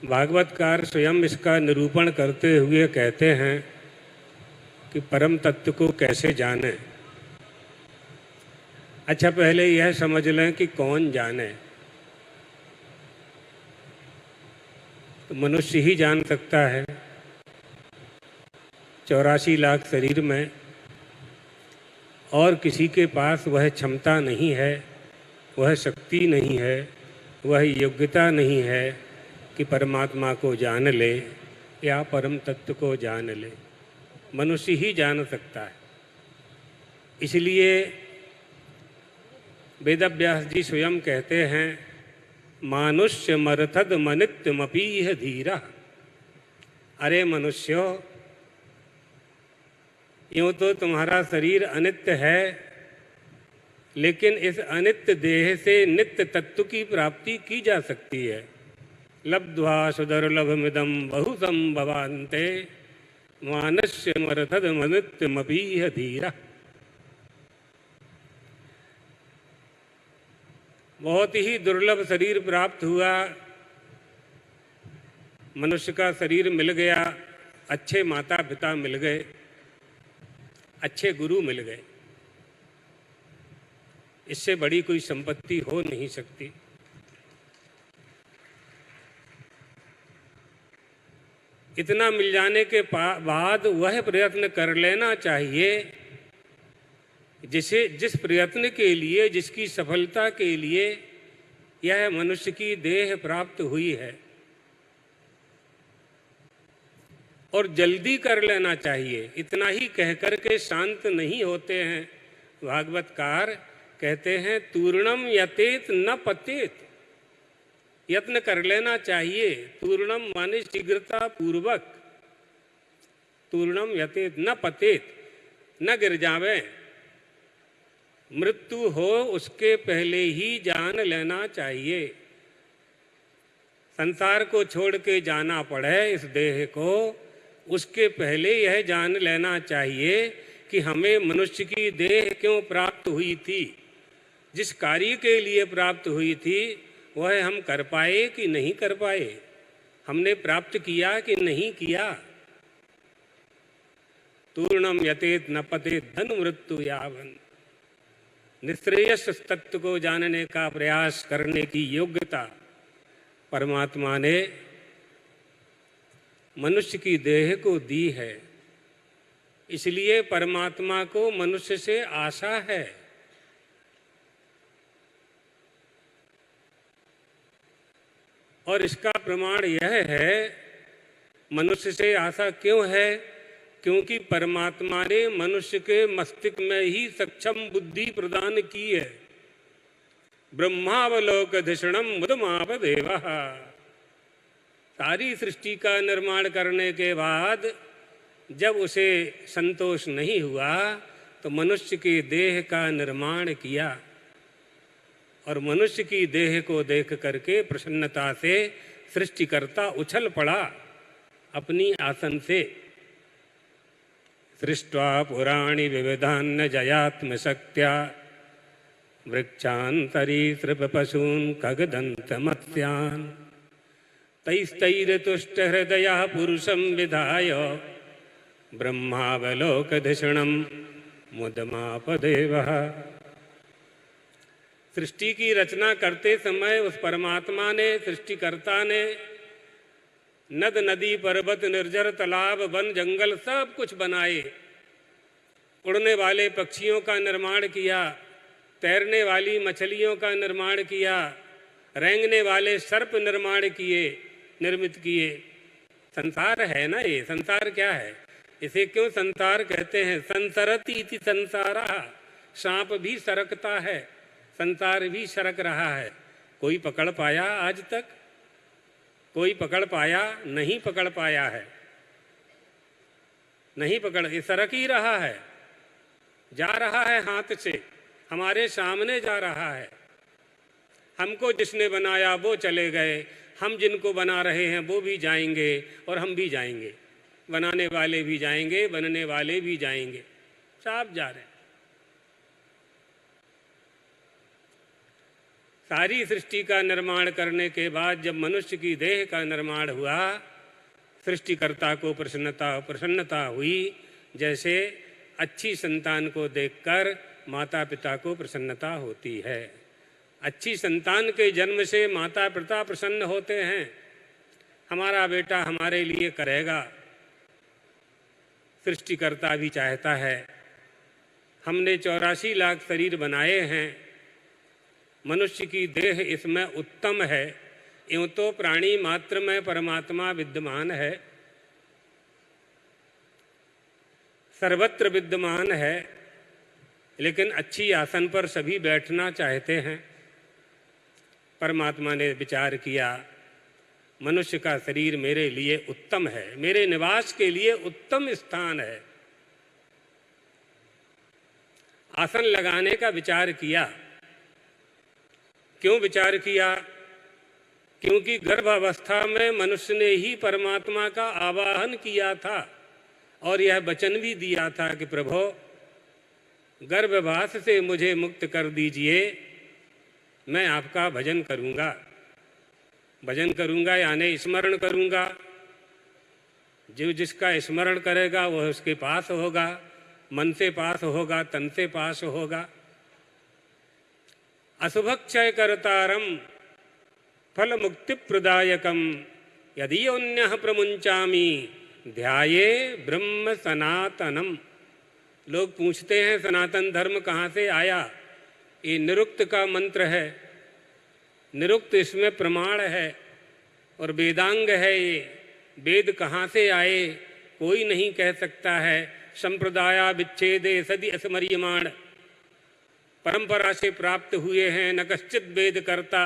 भागवतकार स्वयं इसका निरूपण करते हुए कहते हैं कि परम तत्व को कैसे जाने। अच्छा, पहले यह समझ लें कि कौन जाने। तो मनुष्य ही जान सकता है। 84 लाख शरीर में और किसी के पास वह क्षमता नहीं है, वह शक्ति नहीं है, वह योग्यता नहीं है कि परमात्मा को जान ले या परम तत्व को जान ले। मनुष्य ही जान सकता है। इसलिए वेदव्यास जी स्वयं कहते हैं, मानुष्य मरथद मनित्यमपीह धीरा। अरे मनुष्यों, यूँ तो तुम्हारा शरीर अनित्य है, लेकिन इस अनित्य देह से नित्य तत्व की प्राप्ति की जा सकती है। लब्ध्वा सुदुर्लभमिदं बहुसंभवान्ते मानस्य मरथद मनित्यमपीह धीरा। बहुत ही दुर्लभ शरीर प्राप्त हुआ, मनुष्य का शरीर मिल गया, अच्छे माता पिता मिल गए, अच्छे गुरु मिल गए। इससे बड़ी कोई संपत्ति हो नहीं सकती। इतना मिल जाने के बाद वह प्रयत्न कर लेना चाहिए जिस प्रयत्न के लिए, जिसकी सफलता के लिए यह मनुष्य की देह प्राप्त हुई है, और जल्दी कर लेना चाहिए। इतना ही कहकर के शांत नहीं होते हैं। भागवतकार कहते हैं, तूर्णम यतेत न पतेत। यत्न कर लेना चाहिए। तूर्णम माने शीघ्रता पूर्वक। तूर्णम यतेत न पतेत, न गिर जावे। मृत्यु हो उसके पहले ही जान लेना चाहिए। संसार को छोड़ के जाना पड़े इस देह को, उसके पहले यह जान लेना चाहिए कि हमें मनुष्य की देह क्यों प्राप्त हुई थी। जिस कार्य के लिए प्राप्त हुई थी वह हम कर पाए कि नहीं कर पाए, हमने प्राप्त किया कि नहीं किया। तूर्णम यतेत न पतेत धन मृत्यु यावन। निश्रेयस तत्व को जानने का प्रयास करने की योग्यता परमात्मा ने मनुष्य की देह को दी है। इसलिए परमात्मा को मनुष्य से आशा है। और इसका प्रमाण यह है, मनुष्य से आशा क्यों है? क्योंकि परमात्मा ने मनुष्य के मस्तिष्क में ही सक्षम बुद्धि प्रदान की है। ब्रह्मावलोकधिषणम मुदमापदेवः। सारी सृष्टि का निर्माण करने के बाद जब उसे संतोष नहीं हुआ तो मनुष्य की देह का निर्माण किया, और मनुष्य की देह को देख करके प्रसन्नता से सृष्टिकर्ता उछल पड़ा अपनी आसन से। सृष्ट्वा पुराणी विविधान्न जयात्म शक्त्या वृक्षांतरीसृप पशून् खगदंत मत्स्यान् तैस्तैर्तुष्ट हृदयः पुरुषं विधाय ब्रह्मावलोकधिषणं मुदमापदेवः। सृष्टि की रचना करते समय उस परमात्मा ने, सृष्टिकर्ता ने नद नदी पर्वत निर्जर तालाब वन जंगल सब कुछ बनाए। उड़ने वाले पक्षियों का निर्माण किया, तैरने वाली मछलियों का निर्माण किया, रेंगने वाले सर्प निर्मित किए। संसार है ना ये। संसार क्या है? इसे क्यों संसार कहते हैं? संसरति इति संसारा। सांप भी सरकता है, संसार भी सरक रहा है। कोई पकड़ पाया आज तक? कोई पकड़ पाया? नहीं पकड़ पाया है। नहीं पकड़, ये सरक ही रहा है, जा रहा है हाथ से, हमारे सामने जा रहा है। हमको जिसने बनाया वो चले गए, हम जिनको बना रहे हैं वो भी जाएंगे और हम भी जाएंगे। बनाने वाले भी जाएंगे, बनने वाले भी जाएंगे, सब जा रहे हैं। सारी सृष्टि का निर्माण करने के बाद जब मनुष्य की देह का निर्माण हुआ, सृष्टिकर्ता को प्रसन्नता हुई, जैसे अच्छी संतान को देखकर माता पिता को प्रसन्नता होती है। अच्छी संतान के जन्म से माता पिता प्रसन्न होते हैं, हमारा बेटा हमारे लिए करेगा। सृष्टिकर्ता भी चाहता है। हमने 84 लाख शरीर बनाए हैं, मनुष्य की देह इसमें उत्तम है। यूं तो प्राणी मात्र में परमात्मा विद्यमान है, सर्वत्र विद्यमान है, लेकिन अच्छी आसन पर सभी बैठना चाहते हैं। परमात्मा ने विचार किया, मनुष्य का शरीर मेरे लिए उत्तम है, मेरे निवास के लिए उत्तम स्थान है। आसन लगाने का विचार किया। क्यों विचार किया? क्योंकि गर्भावस्था में मनुष्य ने ही परमात्मा का आवाहन किया था और यह वचन भी दिया था कि प्रभु गर्भवास से मुझे मुक्त कर दीजिए, मैं आपका भजन करूंगा। भजन करूंगा यानी स्मरण करूंगा। जो जिसका स्मरण करेगा वह उसके पास होगा, मन से पास होगा, तन से पास होगा। अशुभक्षय कर्तारम फल मुक्ति प्रदायकम यदि अन्यः प्रमुंचामी ध्याये ब्रह्म सनातनम। लोग पूछते हैं सनातन धर्म कहाँ से आया? ये निरुक्त का मंत्र है, निरुक्त इसमें प्रमाण है और वेदांग है। ये वेद कहाँ से आए कोई नहीं कह सकता है। संप्रदाया विच्छेदे सदी असमर्यमाण, परंपरा से प्राप्त हुए हैं, न कश्चित वेद कर्ता,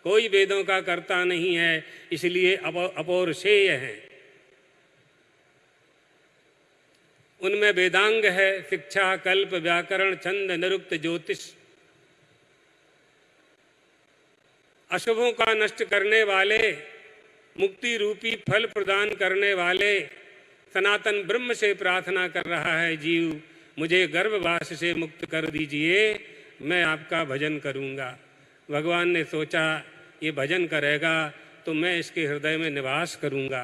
कोई वेदों का कर्ता नहीं है, इसलिए अपौरुषेय हैं। उनमें वेदांग है, शिक्षा, कल्प, व्याकरण, छंद, निरुक्त, ज्योतिष। अशुभों का नष्ट करने वाले, मुक्ति रूपी फल प्रदान करने वाले सनातन ब्रह्म से प्रार्थना कर रहा है, जीव मुझे गर्भवास से मुक्त कर दीजिए, मैं आपका भजन करूंगा। भगवान ने सोचा ये भजन करेगा तो मैं इसके हृदय में निवास करूंगा।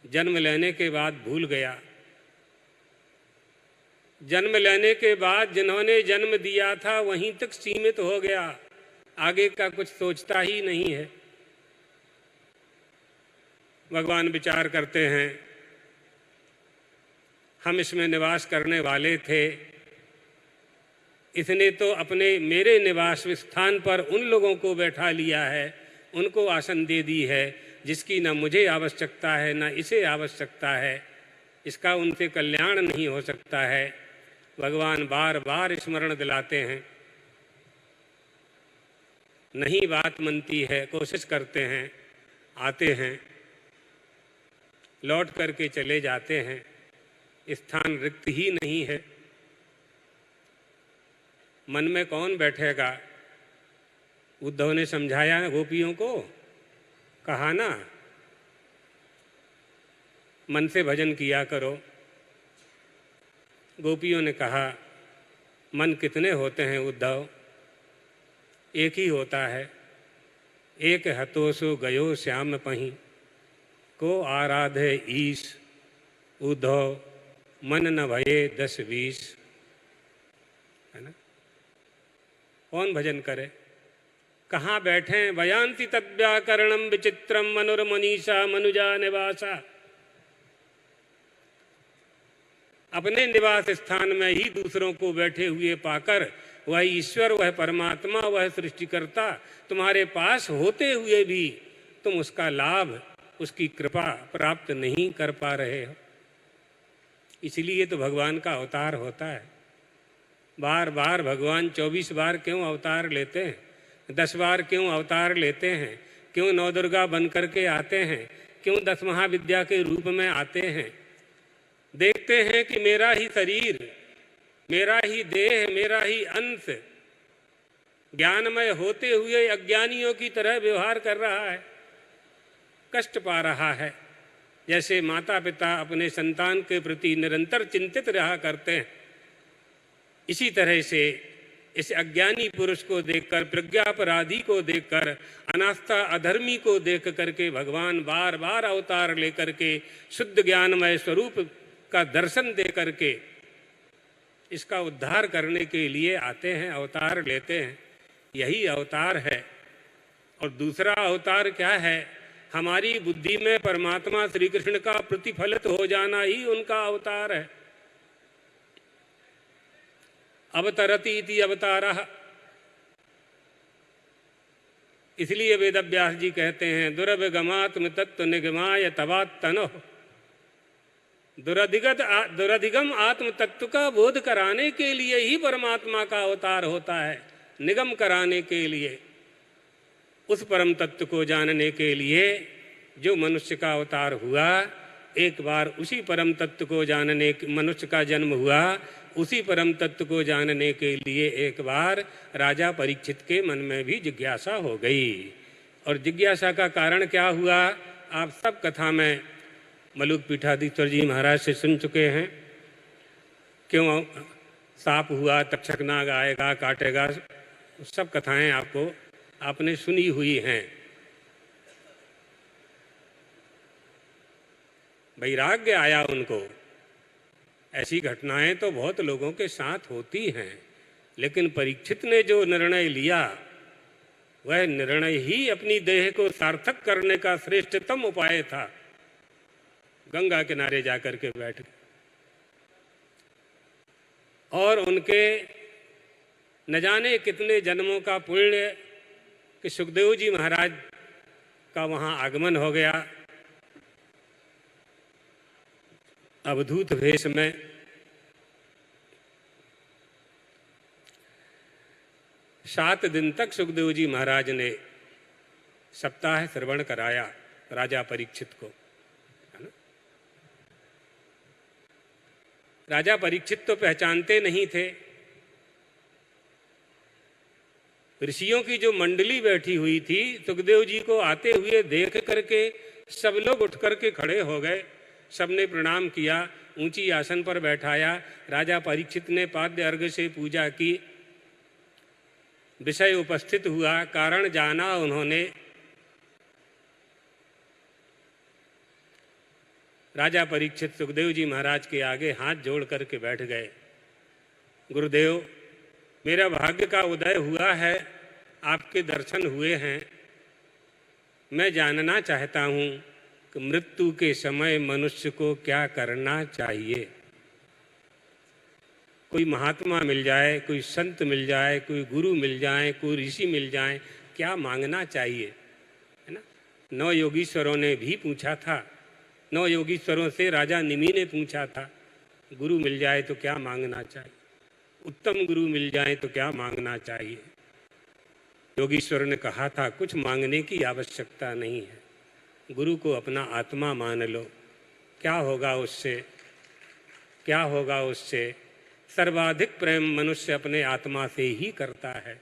जन्म लेने के बाद भूल गया। जन्म लेने के बाद जिन्होंने जन्म दिया था वहीं तक सीमित हो गया, आगे का कुछ सोचता ही नहीं है। भगवान विचार करते हैं, हम इसमें निवास करने वाले थे, इसने तो अपने मेरे निवास स्थान पर उन लोगों को बैठा लिया है, उनको आसन दे दी है जिसकी न मुझे आवश्यकता है न इसे आवश्यकता है, इसका उनसे कल्याण नहीं हो सकता है। भगवान बार बार स्मरण दिलाते हैं, नहीं बात मनती है, कोशिश करते हैं, आते हैं, लौट करके चले जाते हैं, स्थान रिक्त ही नहीं है। मन में कौन बैठेगा? उद्धव ने समझाया गोपियों को, कहा ना मन से भजन किया करो। गोपियों ने कहा मन कितने होते हैं उद्धव? एक ही होता है। एक हतोसु गयो श्याम पहीं को आराधे ईश, उद्धव मन न भये 10-20। है ना? कौन भजन करे? कहाँ बैठे? भयांति तद्व्याकरणम विचित्रम मनुर्मनीषा मनुजा निवासा। अपने निवास स्थान में ही दूसरों को बैठे हुए पाकर वह ईश्वर, वह परमात्मा, वह सृष्टिकर्ता तुम्हारे पास होते हुए भी तुम उसका लाभ, उसकी कृपा प्राप्त नहीं कर पा रहे हो। इसलिए तो भगवान का अवतार होता है। बार बार भगवान 24 बार क्यों अवतार लेते हैं? 10 बार क्यों अवतार लेते हैं? क्यों नवदुर्गा बन करके आते हैं? क्यों 10 महाविद्या के रूप में आते हैं? देखते हैं कि मेरा ही शरीर, मेरा ही देह, मेरा ही अंश ज्ञानमय होते हुए अज्ञानियों की तरह व्यवहार कर रहा है, कष्ट पा रहा है। जैसे माता पिता अपने संतान के प्रति निरंतर चिंतित रहा करते हैं, इसी तरह से इस अज्ञानी पुरुष को देखकर, प्रज्ञापराधी को देखकर, अनास्था अधर्मी को देख करके भगवान बार बार अवतार लेकर के शुद्ध ज्ञानमय स्वरूप का दर्शन दे करके इसका उद्धार करने के लिए आते हैं, अवतार लेते हैं। यही अवतार है। और दूसरा अवतार क्या है? हमारी बुद्धि में परमात्मा श्री कृष्ण का प्रतिफलित हो जाना ही उनका अवतार है। अवतरति इति अवतारः। इसलिए वेदव्यास जी कहते हैं दुरभिगमात्म तत्व निगमाय तवात्तनो। दुरधिगम आत्म तत्व का बोध कराने के लिए ही परमात्मा का अवतार होता है, निगम कराने के लिए, उस परम तत्व को जानने के लिए जो मनुष्य का अवतार हुआ। एक बार उसी परम तत्व को जानने, मनुष्य का जन्म हुआ, उसी परम तत्व को जानने के लिए एक बार राजा परीक्षित के मन में भी जिज्ञासा हो गई। और जिज्ञासा का कारण क्या हुआ आप सब कथा में मलुक पीठाधीश्वर जी महाराज से सुन चुके हैं। क्यों सांप हुआ, तक्षक नाग आएगा काटेगा, सब कथाएं आपने सुनी हुई हैं। वैराग्य आया उनको। ऐसी घटनाएं तो बहुत लोगों के साथ होती हैं, लेकिन परीक्षित ने जो निर्णय लिया वह निर्णय ही अपनी देह को सार्थक करने का श्रेष्ठतम उपाय था। गंगा किनारे जाकर के बैठ गए और उनके न जाने कितने जन्मों का पुण्य कि सुखदेव जी महाराज का वहाँ आगमन हो गया। अवधूत वेश में सात दिन तक सुखदेव जी महाराज ने सप्ताह श्रवण कराया राजा परीक्षित को, है ना। राजा परीक्षित तो पहचानते नहीं थे। ऋषियों की जो मंडली बैठी हुई थी, सुखदेव जी को आते हुए देख करके सब लोग उठ करके खड़े हो गए। सबने प्रणाम किया, ऊंची आसन पर बैठाया। राजा परीक्षित ने पाद्य अर्घ्य से पूजा की। विषय उपस्थित हुआ, कारण जाना उन्होंने। राजा परीक्षित सुखदेव जी महाराज के आगे हाथ जोड़ करके बैठ गए। गुरुदेव, मेरा भाग्य का उदय हुआ है, आपके दर्शन हुए हैं। मैं जानना चाहता हूँ कि मृत्यु के समय मनुष्य को क्या करना चाहिए। कोई महात्मा मिल जाए, कोई संत मिल जाए, कोई गुरु मिल जाए, कोई ऋषि मिल जाए, क्या मांगना चाहिए, है ना। 9 योगीश्वरों ने भी पूछा था। 9 योगीश्वरों से राजा निमि ने पूछा था, गुरु मिल जाए तो क्या मांगना चाहिए, उत्तम गुरु मिल जाए तो क्या मांगना चाहिए। योगीश्वर ने कहा था, कुछ मांगने की आवश्यकता नहीं है, गुरु को अपना आत्मा मान लो। क्या होगा उससे, क्या होगा उससे। सर्वाधिक प्रेम मनुष्य अपने आत्मा से ही करता है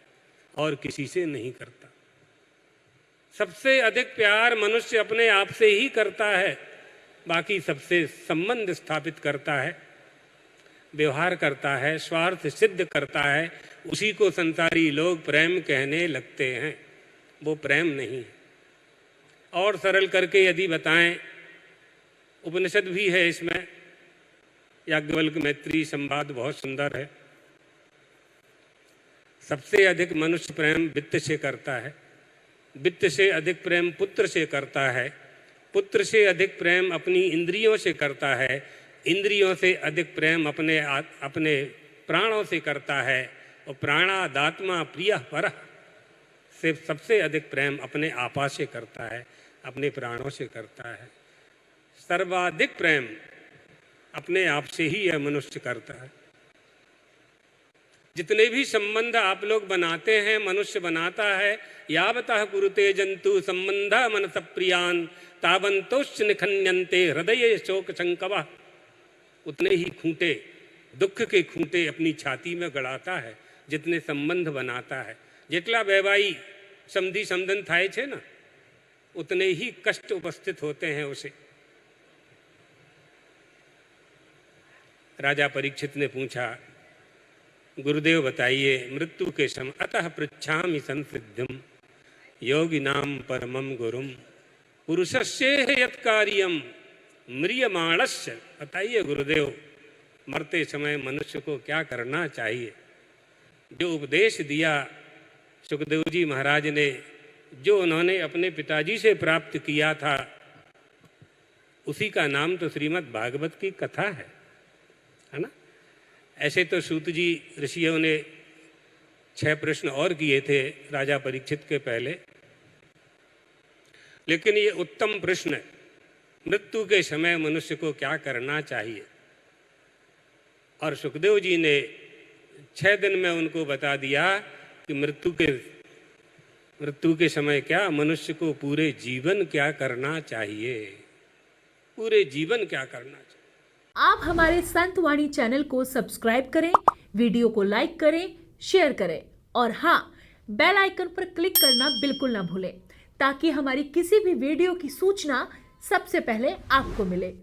और किसी से नहीं करता। सबसे अधिक प्यार मनुष्य अपने आप से ही करता है, बाकी सबसे संबंध स्थापित करता है, व्यवहार करता है, स्वार्थ सिद्ध करता है, उसी को संसारी लोग प्रेम कहने लगते हैं। वो प्रेम नहीं है। और सरल करके यदि बताएं, उपनिषद भी है इसमें, याज्ञवल्क्य मैत्री संवाद बहुत सुंदर है। सबसे अधिक मनुष्य प्रेम वित्त से करता है, वित्त से अधिक प्रेम पुत्र से करता है, पुत्र से अधिक प्रेम अपनी इंद्रियों से करता है, इंद्रियों से अधिक प्रेम अपने प्राणों से करता है, और प्राणादात्मा प्रिय परः से सबसे अधिक प्रेम अपने आपा से करता है, अपने प्राणों से करता है। सर्वाधिक प्रेम अपने आप से ही यह मनुष्य करता है। जितने भी संबंध आप लोग बनाते हैं, मनुष्य बनाता है, यावतः कुरुते जंतु संबंधा मनस प्रियान तावंतोश्च निखन्यन्ते हृदय शोक संकवः। उतने ही खूंटे, दुख के खूंटे अपनी छाती में गड़ाता है जितने संबंध बनाता है। जेटला वैवाही समधी समधन थाय छे ना, उतने ही कष्ट उपस्थित होते हैं उसे। राजा परीक्षित ने पूछा, गुरुदेव बताइए मृत्यु के समय अतः पृच्छामि संसिद्धिम योगिनाम परमम गुरुम पुरुषस्येह यत् कार्यम म्रियमाणस्य। बताइए गुरुदेव मरते समय मनुष्य को क्या करना चाहिए। जो उपदेश दिया सुखदेव जी महाराज ने, जो उन्होंने अपने पिताजी से प्राप्त किया था, उसी का नाम तो श्रीमद् भागवत की कथा है ना। ऐसे तो सूत जी ऋषियों ने 6 प्रश्न और किए थे राजा परीक्षित के पहले, लेकिन ये उत्तम प्रश्न है, मृत्यु के समय मनुष्य को क्या करना चाहिए। और सुखदेव जी ने 6 दिन में उनको बता दिया कि मृत्यु के समय क्या, मनुष्य को पूरे जीवन क्या करना चाहिए, पूरे जीवन क्या करना चाहिए। आप हमारे संत वाणी चैनल को सब्सक्राइब करें, वीडियो को लाइक करें, शेयर करें और हाँ, बेल आइकन पर क्लिक करना बिल्कुल ना भूलें ताकि हमारी किसी भी वीडियो की सूचना सबसे पहले आपको मिले।